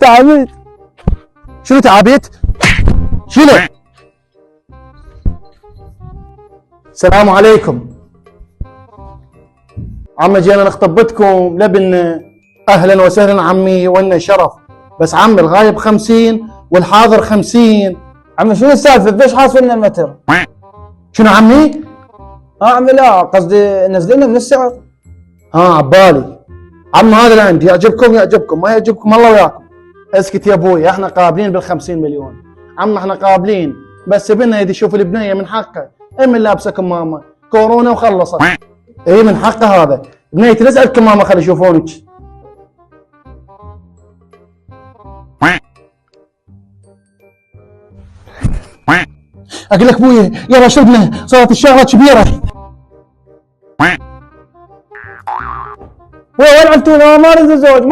تعبت. شنو تعبت؟ شيله. السلام عليكم. عمي جينا نخطبتكم لبن. اهلا وسهلا عمي، وانا شرف. بس عمي الغايب 50 والحاضر 50. عمي شنو السالفه؟ ليش حاصلنا المتر؟ شنو عمي؟ عمي لا قصدي نزلنا من السعر. عبالي. عمي هذا اللي عندي، يعجبكم ما يعجبكم الله وياكم. اسكت يا ابوي، احنا قابلين بال50 مليون. عم احنا قابلين، بس ابننا يدي يشوف البنيه من حقه. من لابسه كمامه كورونا وخلصت. اي من حقه هذا. بنيتي نسال كمامه خلي يشوفونك. اقول لك ابوي يلا شربنا، صارت الشغله كبيره. وين عرفتونا؟ ما نريد زوج.